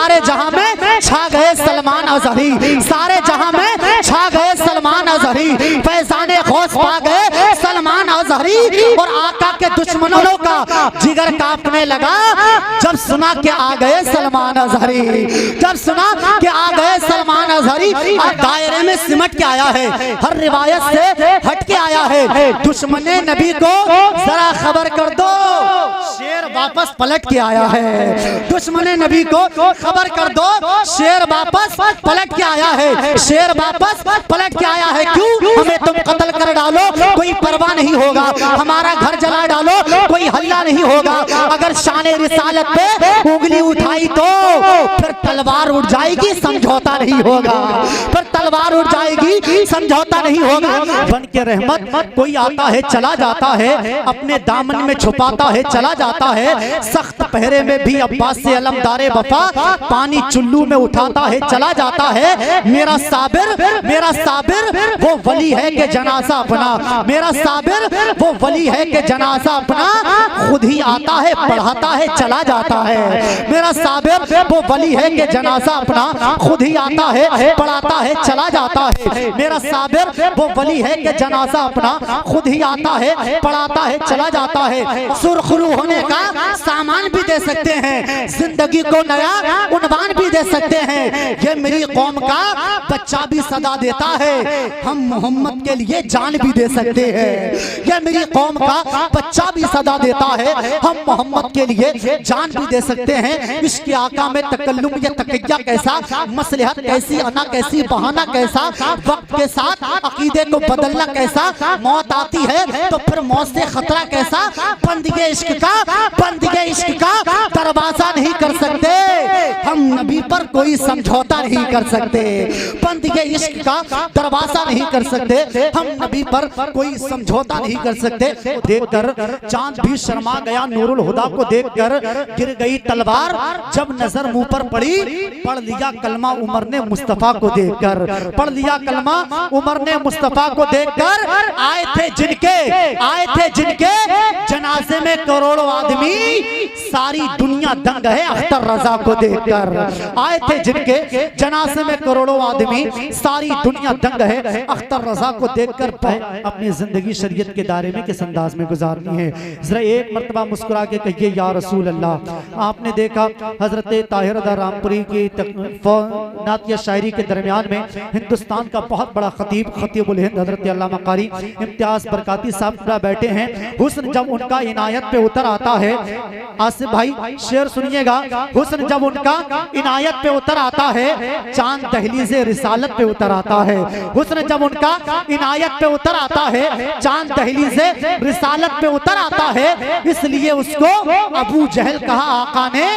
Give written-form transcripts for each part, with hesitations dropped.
सारे जहां में छा गए सलमान अजहरी, सारे जहां में छा गए सलमान अजहरी, फैजाने गौस पा गए सलमान अजहरी। और आका के दुश्मनों का जिगर कांपने लगा जब सुना कि आ गए सलमान अजहरी, जब सुना कि आ गए सलमान अजहरी। और दायरे में सिमट के आया है, हर रिवायत से हट के आया है। दुश्मने नबी को जरा खबर कर दो, शेर वापस पलट के आया है। दुश्मने नबी को खबर कर दो, शेर वापस पलट के आया है, शेर वापस पलट के आया है। क्यों? हमें तुम कत्ल कर डालो कोई परवाह नहीं होगा, हमारा घर जला डालो कोई हल्ला नहीं होगा, अगर शाने रिसालत पे उंगली उठाई तो फिर तलवार उठ जाएगी, समझौता नहीं होगा, फिर तलवार उठ जाएगी, समझौता नहीं होगा। बन के रहमत कोई आता है चला जाता है, अपने दामन में छुपाता है चला जाता है। सख्त पहरे में भी अब्बास से अलमदारे वफा पानी चुल्लू में उठाता है चला जाता है। मेरा साबिर वो वली है कि जनाजा अपना, मेरा साबिर वो वली है कि जनाजा अपना खुद ही आता है पढ़ाता है चला जाता है। मेरा साबिर वो वली है कि जनाजा अपना खुद ही आता है पढ़ाता है चला जाता है। मेरा साबिर वो वली है कि जनाजा अपना खुद ही आता है पढ़ाता है चला जाता है। सुरखरू होने का सामान भी दे सकते हैं, जिंदगी को नया उन्वान भी दे सकते हैं। ये मेरी कौम का बच्चा भी सदा देता है, हम मोहम्मद के लिए जान भी दे सकते हैं। ये मेरी कौम का बच्चा भी सदा देता है, हम मोहम्मद के लिए जान भी दे सकते हैं। इसके आका में तकल्लुम या तकिया कैसा, मसलहत कैसी, अना कैसी, बहाना कैसा, वक्त के साथ अकीदे को बदलना कैसा, मौत आती है तो फिर मौत से खतरा कैसा। बंदगी इश्क का दरवाजा नहीं कर सकते हम, नबी पर कोई समझौता नहीं कर सकते। बंदगी इश्क का दरवाजा नहीं कर सकते हम, नबी पर कोई समझौता नहीं कर सकते। देखकर चांद भी शर्मा गया, नूरुल हुदा को देखकर गिर गई तलवार। जब नजर मुंह पर पड़ी पढ़ लिया कलमा उमर ने मुस्तफा को देखकर, पढ़ लिया कलमा उमर ने मुस्तफा को देखकर। आए थे जिनके जनाजे में करोड़ों आदमी, सारी दुनिया दंग है अख्तर रजा को देखकर। आए थे जिनके जनाजे में करोड़ों आदमी, सारी दुनिया दंग है अख्तर रजा को देखकर। अपनी जिंदगी शरीयत के दायरे में किस अंदाज में गुजारनी है, जरा एक मर्तबा मुस्कुरा के कहिए या रसूल अल्लाह। आपने देखा हजरत ताहिर रामपुरी की नातिया शायरी के दरमियान में हिंदुस्तान का बहुत बड़ा खतीबुल हिंद हजरत अल्लामा कारी इम्तियाज बरकाती साहब बैठे हैं। हुस्न जब उनका इनायत पे उतर आता है, आसिफ भाई शेर सुनिएगा, हुस्न जब उनका इनायत पे उतर आता है, चांद दहलीज़े रिसालत पे उतर आता है। हुस्न जब उनका इनायत पे उतर आता है, चांद दहलीज़े रिसालत पे उतर आता है। इसलिए उसको अबू जहल कहा आका ने,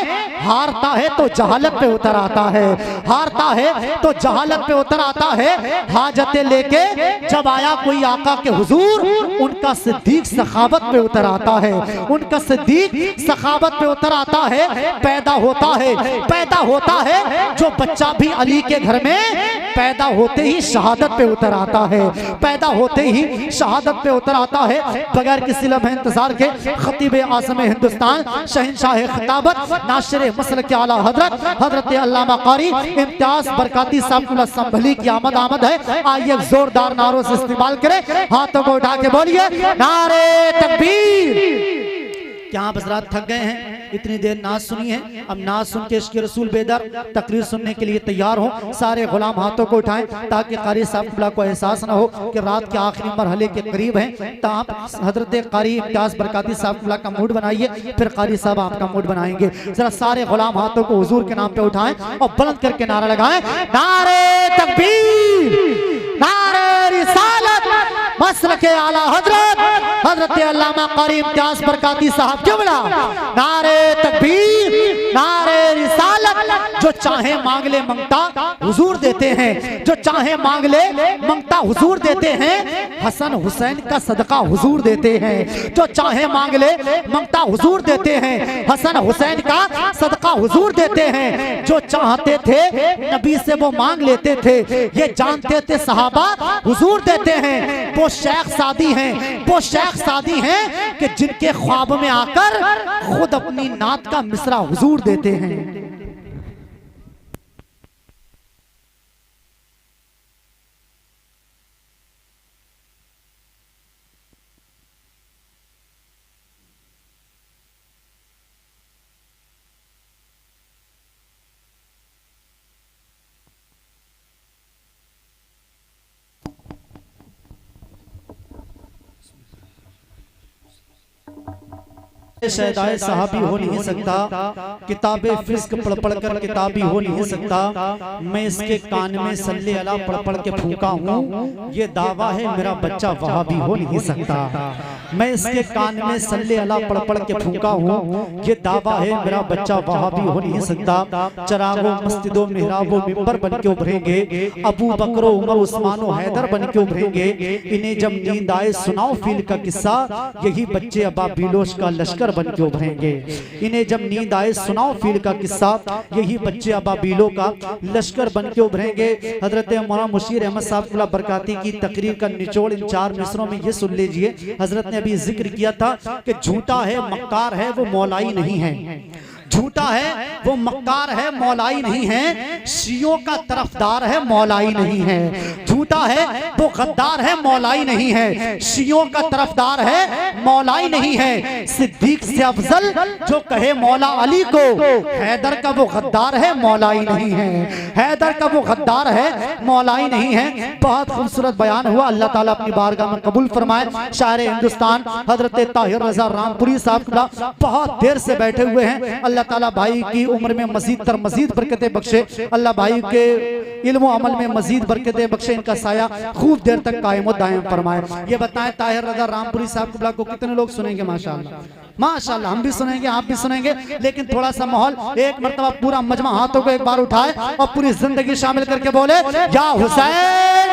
हारता है तो जहालत पे उतर आता है, हारता है तो जहालत पे उतर आता है। हाजतें लेके जब आया कोई आका के हुजूर, उनका सिद्दीक सखावत पे उतर आता है, उनका सिद्दीक सखावत पे उतर आता है। पैदा होता है जो बच्चा भी अली के घर में, पैदा होते ही शहादत पे उतर आता है, पैदा होते ही शहादत पे उतर आता है। बगैर किसी लम्हे इंतजार के खतीब आज़म हिंदुस्तान, शहंशाह खिताबत, नाशिर मसलक के आला हजरत अल्लामा कारी इम्तियाज बरकाती साहब संभली की आमद है। आइए जोरदार नारों से इस्तेमाल करें, हाथों को उठा के बोलिए नारे तकबीर। क्या आप हज़रात थक गए हैं? इतनी देर नाज सुनी है, अब नाज सुन के इश्क़ रसूल बेदर तकरीर सुनने के लिए तैयार हो। सारे गुलाम हाथों को उठाएं ताकि कारी साहब को एहसास ना हो कि रात के आखिरी मरहले के करीब हैं। तो आप हजरत कारी इम्तियाज बरकाती साहब का मूड बनाइए, फिर कारी साहब आपका मूड बनाएंगे। जरा सारे गुलाम हाथों को हुजूर के नाम पे उठाएं और बुलंद करके नारा लगाएं, नारे तकबीर, नारे रिसालत, मसलक आला हजरत अल्लामा कारी इम्तियाज बरकाती साहब क्यों बड़ा। नारे तकबीर, नारे रिसालत। जो चाहे मांग ले मंगता हुजूर देते हैं, जो चाहे मांग ले मंगता हुजूर देते हैं। हसन हुसैन का सदका हुजूर देते हैं, जो चाहे मांग ले मंगता हुजूर देते हैं। हसन हुसैन का सदका हुजूर देते हैं। जो चाहते थे नबी से वो मांग लेते थे, ये जानते थे सहाबा हुजूर देते हैं। वो शेख सादी हैं, वो शेख सादी हैं कि जिनके ख्वाब में आकर खुद अपनी नात का मिसरा हुजूर देते हैं। शहदाए साहबी हो नहीं सकता, किताबे फिस्क पढ़ पढ़ कर किताबी हो नहीं सकता। मैं इसके कान में सल्ले अला पढ़ पढ़ के फूका हूँ, ये दावा है मेरा बच्चा वहाबी हो नहीं सकता। मैं इसके कान में सल्ले अला पढ़ पढ़ के फूका हूँ, ये दावा है मेरा बच्चा वहाबी हो नहीं सकता। चरागो मस्जिदों मेहराबो मिंबर बन के उभरेंगे, अबू बकरो उमर उस्मानो हैदर बन के उभरेंगे। इन्हें जब नींद आए सुनाओ फील का किस्सा, यही बच्चे अबाबिलोश का लश्कर बन के उभरेंगे। इन्हें जब नींद आए सुनाओ फील का किस्सा, यही बच्चे अबाबिलों का लश्कर बन के उभरेंगे। हजरत मौलाना मुशीर अहमद साहब बरकाती की तकरीर का निचोड़ इन 4 मिसरों में ये सुन लीजिए। हजरत ने अभी जिक्र किया था कि झूठा है, मक्कार है, वो मौलाई नहीं है। झूठा है वो मक्कार है, मौलाई नहीं है। शियों का तरफदार है, मौलाई नहीं है। झूठा है वो गद्दार है, मौलाई नहीं है। शियों का तरफदार है, मौलाई नहीं है। सिद्दीक से अफजल जो कहे मौला अली को, हैदर का वो गद्दार है, मौलाई नहीं है। हैदर का वो गद्दार है, मौलाई नहीं है। बहुत खूबसूरत बयान हुआ, अल्लाह ताला अपनी बारगाह में कबूल फरमाए। शायर हिंदुस्तान हजरत ताहिर रजा रामपुरी साहब बहुत देर से बैठे हुए हैं। अल्लाह ताला भाई की उम्र में मजीद तर मजीद बरकतें बख्शे। अल्लाह भाई के इल्म अमल में मजीद बरकतें बख्शे। इनका साया खूब देर तक कायम व दायम फरमाए। ये बताएं ताहिर रजा रामपुरी साहब को कितने लोग सुनेंगे? माशाअल्लाह माशाअल्लाह, हम भी सुनेंगे, आप भी सुनेंगे। लेकिन थोड़ा सा माहौल, एक मर्तबा पूरा मजमा हाथों को एक बार उठाए और पूरी जिंदगी शामिल करके बोले या हुसैन।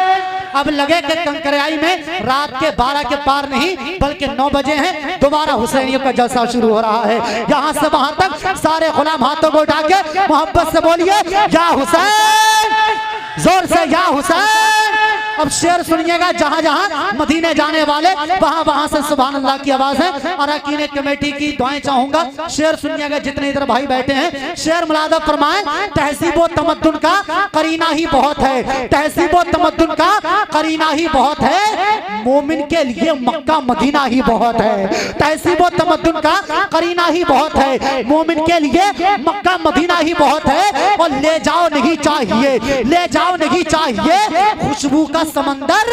अब लगे कि कंकरियाई में रात के 12 के पार नहीं बल्कि 9 बजे हैं, दोबारा हुसैनियों का जलसा शुरू हो रहा है। यहाँ से वहां तक सारे गुलाम हाथों को उठा के मोहब्बत से बोलिए या हुसैन, जोर से या हुसैन। अब शेर सुनिएगा, जहां जहां मदीने जाने वाले वहां वहां से सुभान अल्लाह की आवाज है। अरकान कमेटी की दुआएं चाहूंगा। शेर सुनिएगा जितने इधर भाई बैठे हैं, शेर मुलादा फरमाएं। तहजीब व तमद्दुन का करीना ही बहुत है, तहजीब व तमद्दुन का करीना ही बहुत है। मोमिन के लिए मक्का मदीना ही बहुत है। तहजीब व तमद्दुन का करीना ही बहुत है, मोमिन के लिए मक्का मदीना ही बहुत है। और ले जाओ नहीं चाहिए, ले जाओ नहीं चाहिए खुशबू का समंदर,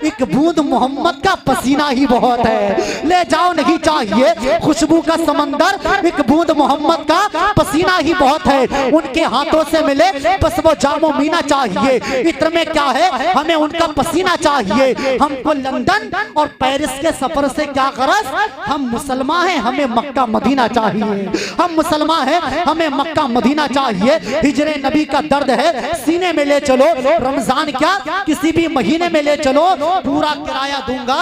एक बूंद मोहम्मद का पसीना ही बहुत है। ले जाओ नहीं चाहिए खुशबू का समंदर, एक बूंद मोहम्मद का पसीना ही बहुत है। उनके हाथों से मिले बस वो जामो मीना चाहिए। इत्र में क्या है, हमें उनका पसीना चाहिए। हमको लंदन और पेरिस के सफर से क्या गरज, हम मुसलमान हैं, हमें मक्का मदीना चाहिए। हम मुसलमान हैं, हमें मक्का मदीना चाहिए। हिजरे नबी का दर्द है सीने में ले चलो, रमजान क्या किसी भी महीने में ले चलो, पूरा किराया दूंगा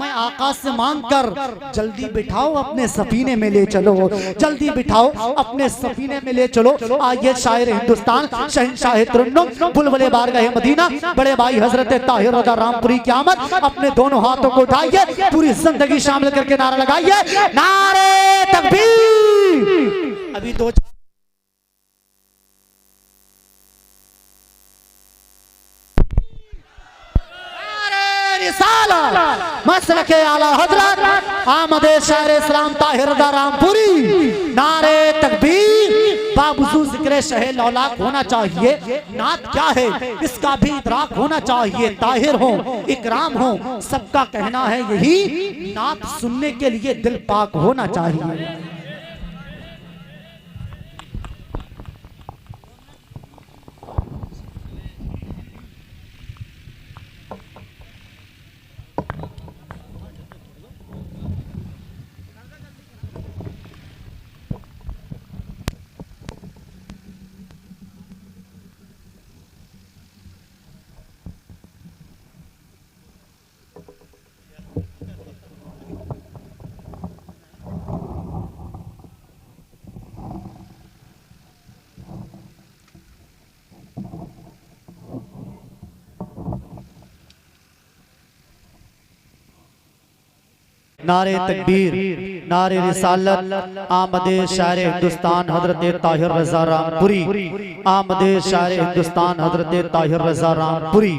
मैं आकाश से मांग कर। जल्दी बिठाओ अपने सफीने में ले चलो, जल्दी बिठाओ अपने सफीने में ले चलो। आइए शायर हिंदुस्तान शहंशाह तुरन्नुम बुलबुले बारगाह मदीना बड़े भाई हजरत ताहिर रज़ा रामपुरी की आमद, अपने दोनों हाथों को उठाइए, पूरी जिंदगी शामिल करके नारा लगाइए, नारे तकबीर। अभी दो मसलके आला हजरत आमदे शायर इस्लाम ताहिर रज़ा रामपुरी। नारे तकबीर। बावजूद जिक्र शहे लौलाक होना चाहिए। नात क्या है इसका भी इदराक होना चाहिए। ताहिर हो इकराम हो सबका कहना है यही, नात सुनने के लिए दिल पाक होना चाहिए। नारे तकबीर, नारे रिसालत, आमदे शायर हिंदुस्तान हजरत ताहिर रज़ा रामपुरी, आमदे शायर हिंदुस्तान हजरत ताहिर रज़ा रामपुरी।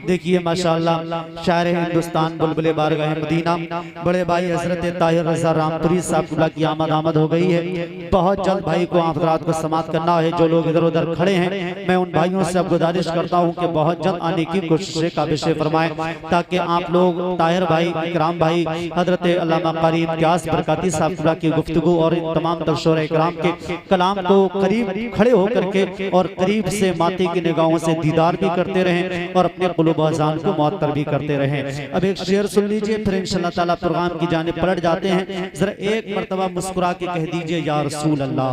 देखिए माशाअल्लाह शायर हिंदुस्तान बुलबुले बारगाह मदीना बड़े भाई हजरत ताहिर रज़ा रामपुरी साहब की आमद हो गई है। बहुत जल्द भाई को आफरात को समाप्त करना है। जो लोग इधर उधर खड़े हैं, मैं उन भाइयों से अब गुजारिश करता हूँ कि बहुत जल्द आने की कोशिश काबिश फरमाएं, ताकि आप लोग ताहिर भाई, इकराम भाई, हजरत अल्लामा क़रीम क़यास बरकाती बरकाती साफिरा की गुफ्तगू और इन तमाम दर्शों इकराम के कलाम को करीब खड़े होकर के और करीब से माते की निगाहों से दीदार भी करते रहें और अपने क़ुलूब अज़ान को मुअत्तर भी करते रहें। अब एक शेर सुन लीजिए, फिर इंशाअल्लाह ताला प्रोग्राम की जानिब पलट जाते हैं। जरा एक मरतबा मुस्कुरा के कह दीजिए या रसूल अल्लाह।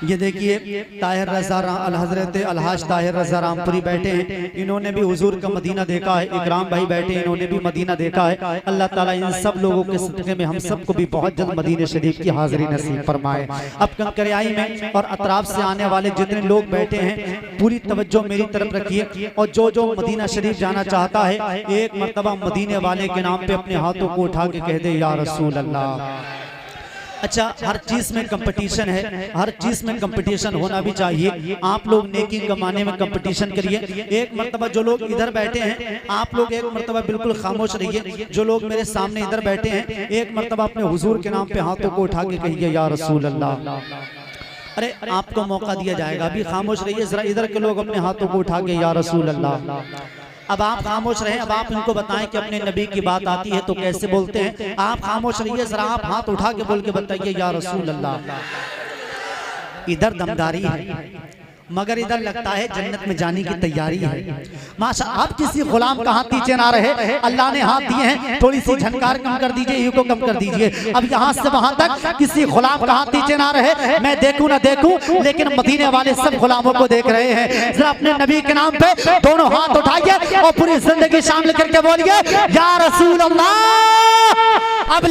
ये देखिए ताहिर रज़ा अल हज़रत अलहाज ताहिर रज़ा रामपुरी बैठे हैं, इन्होंने भी हुजूर का मदीना देखा है। इकराम भाई बैठे हैं, इन्होंने भी मदीना देखा है। अल्लाह ताला इन सब लोगों के सदक़े में हम सबको भी बहुत जल्द मदीने शरीफ की हाज़िरी नसीब फरमाए। अब कंकरियाई में और अतराफ से आने वाले जितने लोग बैठे हैं, पूरी तवज्जो मेरी तरफ रखिए और जो जो मदीना शरीफ जाना चाहता है एक मरतबा मदीने वाले के नाम पे अपने हाथों को उठा के कह दे या रसूल अल्लाह। अच्छा, हर चीज में कंपटीशन है, हर चीज में कंपटीशन होना भी चाहिए। आप लोग नेकी कमाने में कंपटीशन करिए। एक मर्तबा जो लोग इधर बैठे हैं, आप लोग एक मर्तबा बिल्कुल खामोश रहिए। जो लोग मेरे सामने इधर बैठे हैं, एक मर्तबा अपने हुजूर के नाम पे हाथों को उठा के कहिए या रसूल अल्लाह। अरे आपको मौका दिया जाएगा, अभी खामोश रहिए। जरा इधर के लोग अपने हाथों को उठा के या रसूल अल्लाह। अब आप खामोश रहें, अब आप इनको बताएं कि अपने नबी की बात आती है तो कैसे बोलते हैं। आप खामोश रहिए, जरा आप हाथ उठा के बोल के बताइए या रसूल अल्लाह। इधर दमदारी है मगर इधर लगता है जन्नत में जाने की तैयारी है। माशा, आप किसी गुलाम का हाथ नीचे ना रहे, अल्लाह ने हाथ दिए हैं, थोड़ी सी झनकार कम कर दीजिए, यू को कम कर दीजिए। अब यहाँ से वहां तक किसी गुलाम का हाथ नीचे ना रहे, मैं देखूं ना देखूं लेकिन मदीने वाले सब गुलामों को देख रहे हैं। जरा अपने नबी के नाम पे दोनों हाथ उठाइए और पूरी जिंदगी शामिल करके बोलिए या रसूल अल्लाह। अब